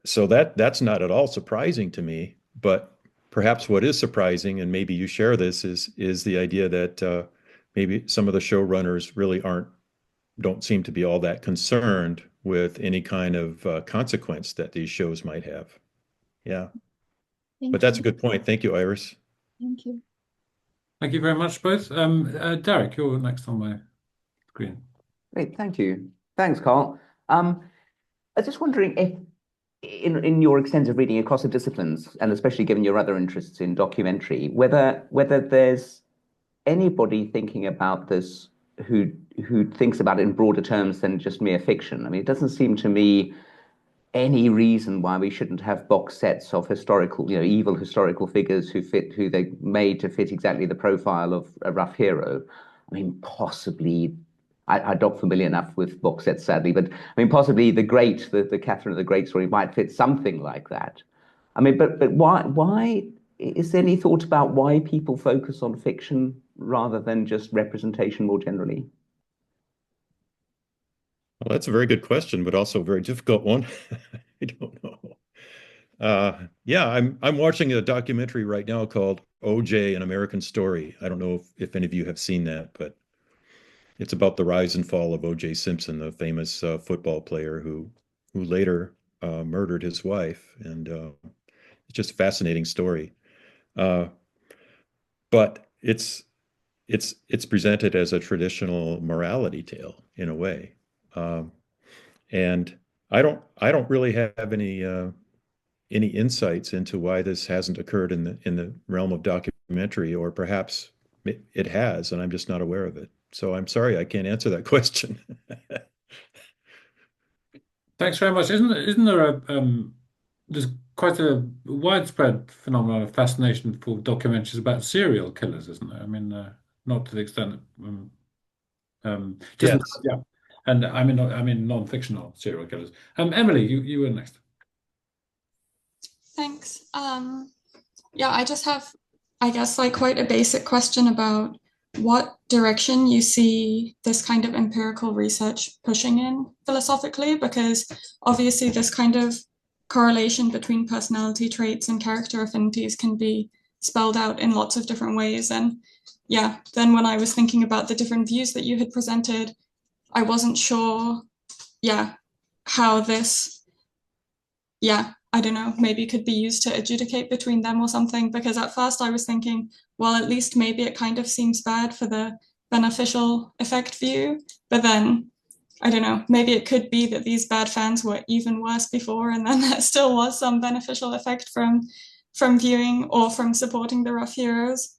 so that's not at all surprising to me. But perhaps what is surprising, and maybe you share this, is the idea that maybe some of the showrunners really don't seem to be all that concerned with any kind of consequence that these shows might have. Yeah. But that's a good point. Thank you, Iris. Thank you. Thank you very much, both. Derek, you're next on my screen. Great, thank you. Thanks, Carl. I was just wondering if, in your extensive reading across the disciplines, and especially given your other interests in documentary, whether there's anybody thinking about this who thinks about it in broader terms than just mere fiction. I mean, it doesn't seem to me any reason why we shouldn't have box sets of historical, evil historical figures who they made to fit exactly the profile of a rough hero. I mean, possibly, I'm not familiar enough with box sets, sadly, but I mean, possibly the Catherine of the Great story might fit something like that. I mean, but why is there any thought about why people focus on fiction rather than just representation more generally? Well, that's a very good question, but also a very difficult one. I don't know. Yeah, I'm watching a documentary right now called O.J. An American Story. I don't know if any of you have seen that, but it's about the rise and fall of O.J. Simpson, the famous football player who later murdered his wife, and it's just a fascinating story. But it's presented as a traditional morality tale in a way. And I don't really have any insights into why this hasn't occurred in the realm of documentary, or perhaps it has, and I'm just not aware of it. So I'm sorry, I can't answer that question. Thanks very much. Isn't there there's quite a widespread phenomenon of fascination for documentaries about serial killers, isn't there? I mean, not to the extent that Yes. yeah. And I mean non-fictional serial killers. Emily, you were next. Thanks. Yeah, I just have, I guess, like quite a basic question about what direction you see this kind of empirical research pushing in philosophically, because obviously this kind of correlation between personality traits and character affinities can be spelled out in lots of different ways. And yeah, then when I was thinking about the different views that you had presented, I wasn't sure, yeah, how this, yeah, I don't know, maybe could be used to adjudicate between them or something. Because at first I was thinking, well, at least maybe it kind of seems bad for the beneficial effect view. But then, I don't know, maybe it could be that these bad fans were even worse before, and then there still was some beneficial effect from viewing or from supporting the rough heroes.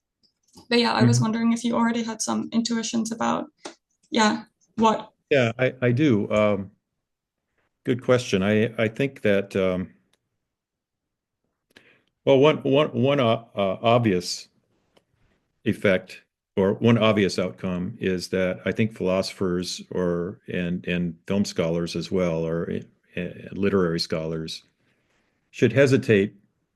But yeah, I was wondering if you already had some intuitions about, yeah, what. Yeah, I do. Good question. I think that well, one obvious effect or one obvious outcome is that I think philosophers and film scholars as well, or literary scholars, should hesitate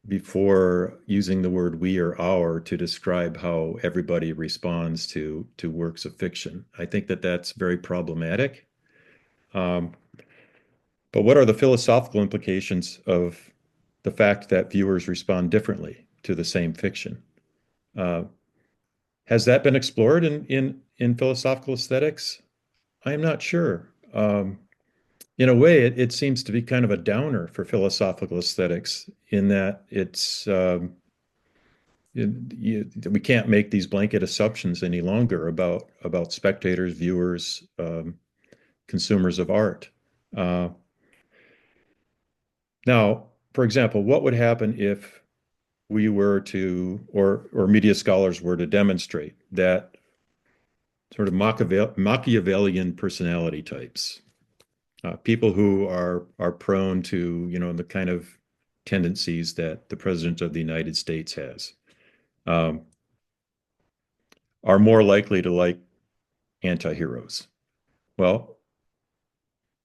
before using the word we or our to describe how everybody responds to works of fiction. I think that that's very problematic. But what are the philosophical implications of the fact that viewers respond differently to the same fiction? Has that been explored in philosophical aesthetics? I'm not sure. In a way, it seems to be kind of a downer for philosophical aesthetics in that we can't make these blanket assumptions any longer about spectators, viewers, consumers of art. Now, for example, what would happen if we were to, or media scholars were to demonstrate that sort of Machiavellian personality types, people who are prone to, the kind of tendencies that the President of the United States has, are more likely to like anti-heroes? Well,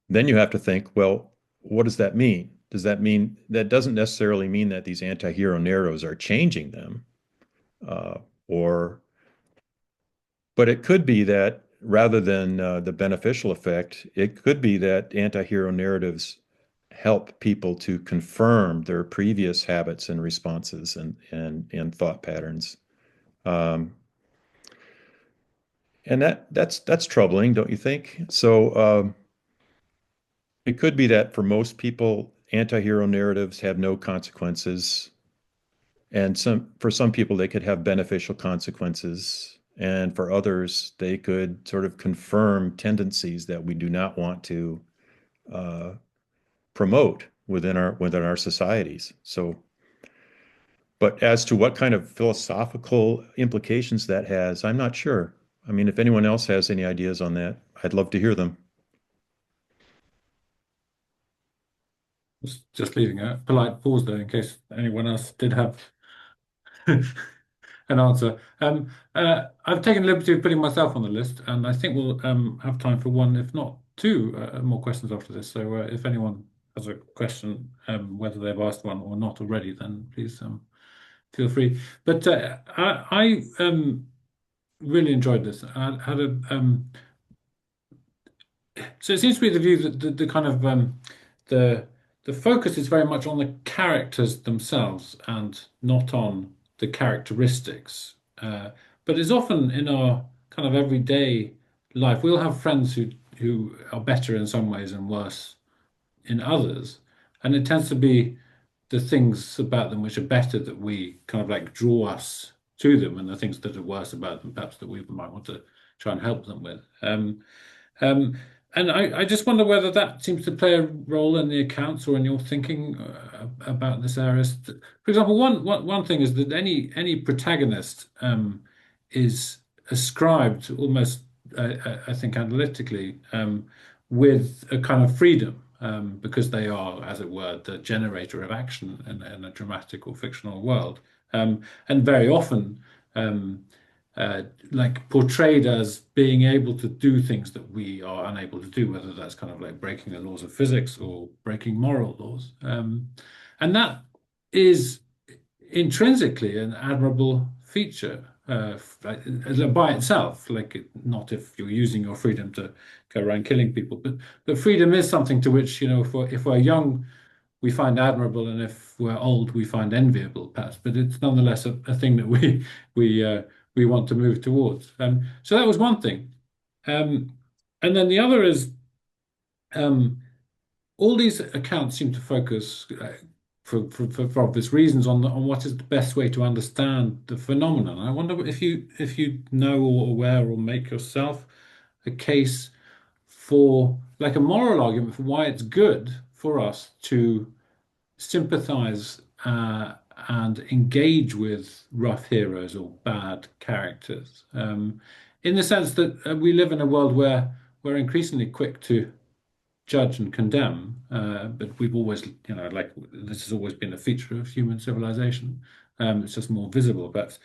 then you have to think, well, what does that mean? Does that mean that doesn't necessarily mean that these anti-hero narratives are changing them, but it could be that rather than the beneficial effect, it could be that anti-hero narratives help people to confirm their previous habits and responses and thought patterns. And that's troubling, don't you think? So it could be that for most people, anti-hero narratives have no consequences, and for some people they could have beneficial consequences, and for others they could sort of confirm tendencies that we do not want to promote within our societies. So, but as to what kind of philosophical implications that has, I'm not sure. I mean, if anyone else has any ideas on that, I'd love to hear them. Just leaving a polite pause there in case anyone else did have an answer. I've taken the liberty of putting myself on the list, and I think we'll have time for one, if not two, more questions after this. So if anyone has a question, whether they've asked one or not already, then please feel free. But I really enjoyed this. I had so it seems to be the view that the kind of the focus is very much on the characters themselves and not on the characteristics. But it's often in our kind of everyday life, we'll have friends who are better in some ways and worse in others, and it tends to be the things about them which are better that we kind of like draw us to them, and the things that are worse about them, perhaps that we might want to try and help them with. And I just wonder whether that seems to play a role in the accounts or in your thinking about this area. For example, one thing is that any protagonist is ascribed almost, I think, analytically, with a kind of freedom, because they are, as it were, the generator of action in a dramatic or fictional world, and very often like portrayed as being able to do things that we are unable to do, whether that's kind of like breaking the laws of physics or breaking moral laws. And that is intrinsically an admirable feature by itself, like not if you're using your freedom to go around killing people, but freedom is something to which, if we're young we find admirable, and if we're old, we find enviable, perhaps. But it's nonetheless a thing that we want to move towards. So that was one thing, and then the other is all these accounts seem to focus, for obvious reasons, on what is the best way to understand the phenomenon. I wonder if you know or aware or make yourself a case for like a moral argument for why it's good for us to sympathize and engage with rough heroes or bad characters, in the sense that we live in a world where we're increasingly quick to judge and condemn, but we've always, like this has always been a feature of human civilization. It's just more visible, but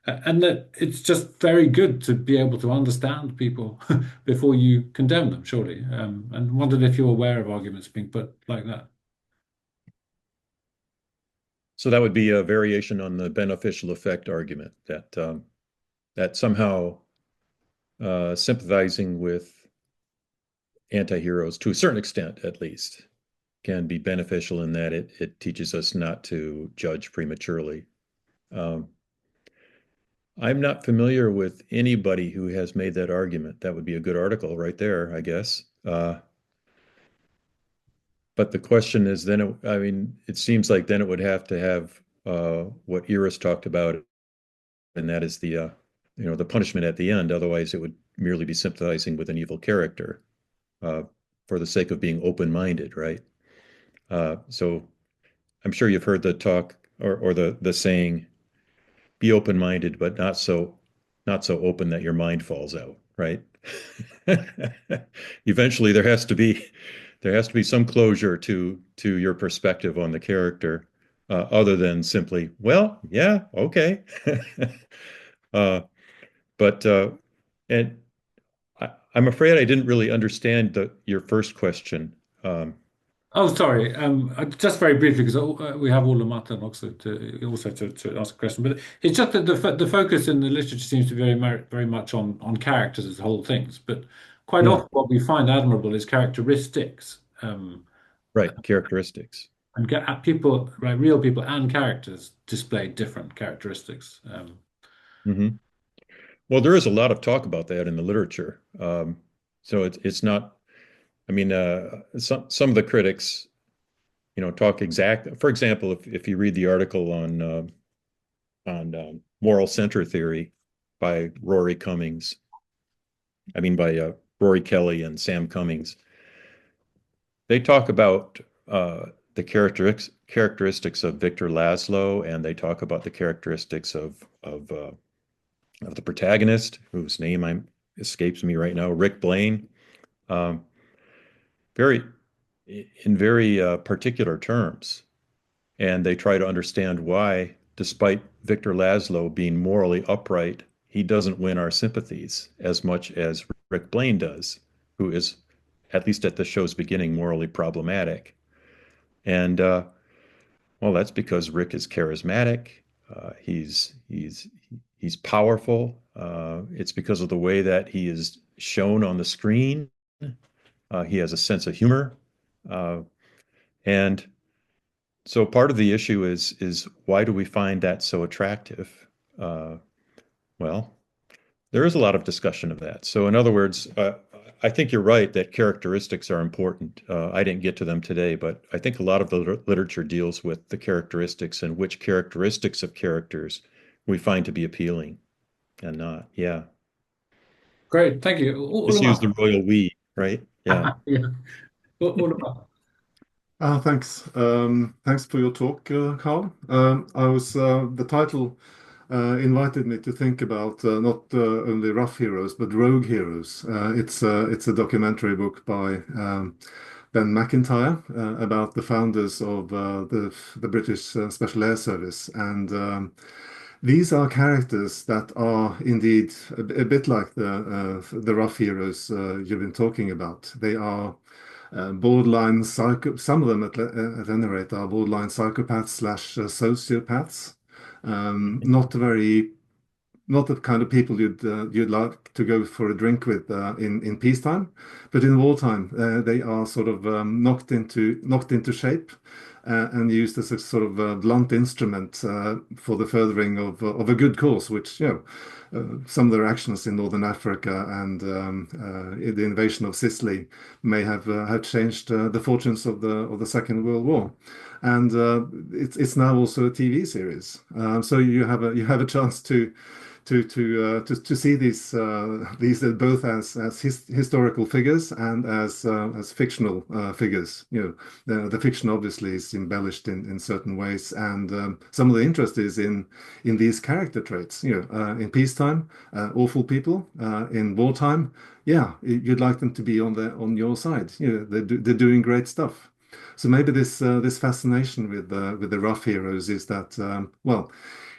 and that it's just very good to be able to understand people before you condemn them, surely. And wondered if you're aware of arguments being put like that. So that would be a variation on the beneficial effect argument that somehow sympathizing with anti-heroes, to a certain extent at least, can be beneficial in that it teaches us not to judge prematurely. I'm not familiar with anybody who has made that argument. That would be a good article right there, I guess. But the question is then, it seems like then it would have to have what Iris talked about, and that is the punishment at the end. Otherwise, it would merely be sympathizing with an evil character for the sake of being open-minded, right? So I'm sure you've heard the talk or the saying, be open-minded, but not so open that your mind falls out, right? Eventually there has to be some closure to your perspective on the character, other than simply, well, yeah, okay. And I'm afraid I didn't really understand your first question. Oh, sorry. Just very briefly, because we have Ola Matten also to ask a question. But it's just that the focus in the literature seems to be very much on characters as whole things. But quite often, what we find admirable is characteristics. Right, characteristics. And people, right, real people and characters display different characteristics. Well, there is a lot of talk about that in the literature. So it's not. I mean, some of the critics, talk for example, if you read the article on moral center theory by Rory Cummings, by Rory Kelly and Sam Cummings, they talk about the characteristics of Victor Laszlo, and they talk about the characteristics of the protagonist, whose name escapes me right now, Rick Blaine. In very particular terms. And they try to understand why, despite Victor Laszlo being morally upright, he doesn't win our sympathies as much as Rick Blaine does, who is, at least at the show's beginning, morally problematic. And well, that's because Rick is charismatic. He's powerful. It's because of the way that he is shown on the screen. He has a sense of humor. And so part of the issue is why do we find that so attractive? Well, there is a lot of discussion of that. So in other words, I think you're right that characteristics are important. I didn't get to them today, but I think a lot of the literature deals with the characteristics and which characteristics of characters we find to be appealing and not. Yeah. Great, thank you. Just use the royal we, right? Yeah. Yeah. What about? Thanks. Thanks for your talk, Carl. The title invited me to think about not only rough heroes but rogue heroes. It's a documentary book by Ben McIntyre about the founders of the British Special Air Service, and these are characters that are indeed a bit like the rough heroes you've been talking about. They are borderline some of them at any rate are borderline psychopaths slash sociopaths. Not the kind of people you'd like to go for a drink with in peacetime, but in wartime they are sort of knocked into shape, and used as a sort of blunt instrument for the furthering of a good cause, which, some of their actions in Northern Africa and the invasion of Sicily may have changed the fortunes of the Second World War. And it's now also a TV series, so you have a chance to see these both as historical figures and as fictional figures. The fiction obviously is embellished in certain ways, and some of the interest is in these character traits. In peacetime, awful people. In wartime, yeah, you'd like them to be on your side. They're doing great stuff. So maybe this fascination with the rough heroes is that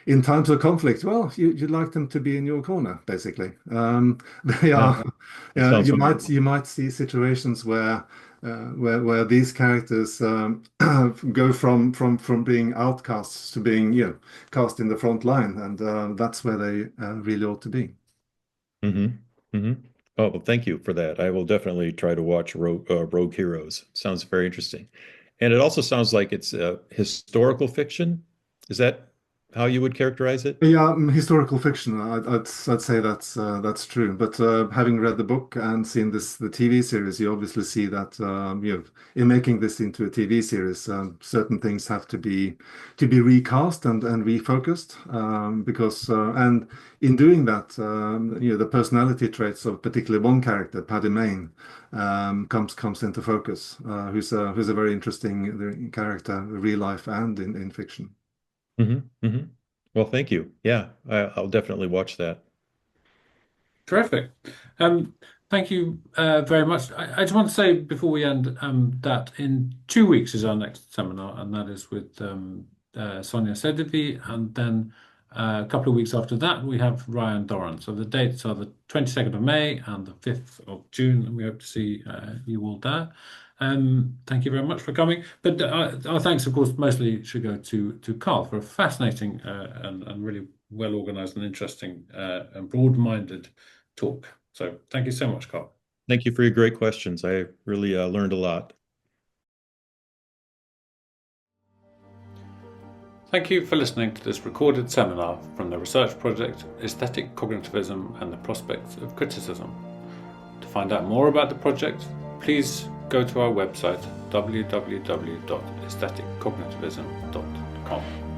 in times of conflict, well, you'd like them to be in your corner, basically. They are. You might see situations where these characters go from being outcasts to being cast in the front line, and that's where they really ought to be. Oh, well, thank you for that. I will definitely try to watch Rogue Heroes. Sounds very interesting. And it also sounds like it's historical fiction. Is that how you would characterize it? Yeah, historical fiction. I'd say that's true. But having read the book and seen the TV series, you obviously see that in making this into a TV series, certain things have to be recast and refocused because and in doing that, the personality traits of particularly one character, Paddy Mayne, comes into focus. Who's a very interesting character, real life and in fiction. Well, thank you. Yeah, I'll definitely watch that. Terrific. Thank you very much. I just want to say before we end that in 2 weeks is our next seminar, and that is with Sonia Sedevi, and then a couple of weeks after that we have Ryan Doran. So the dates are the 22nd of May and the 5th of June, and we hope to see you all there. Thank you very much for coming. But our thanks, of course, mostly should go to Carl for a fascinating and really well organized and interesting and broad-minded talk. So thank you so much, Carl. Thank you for your great questions. I really learned a lot. Thank you for listening to this recorded seminar from the research project Aesthetic Cognitivism and the Prospects of Criticism. To find out more about the project, please go to our website www.aestheticcognitivism.com.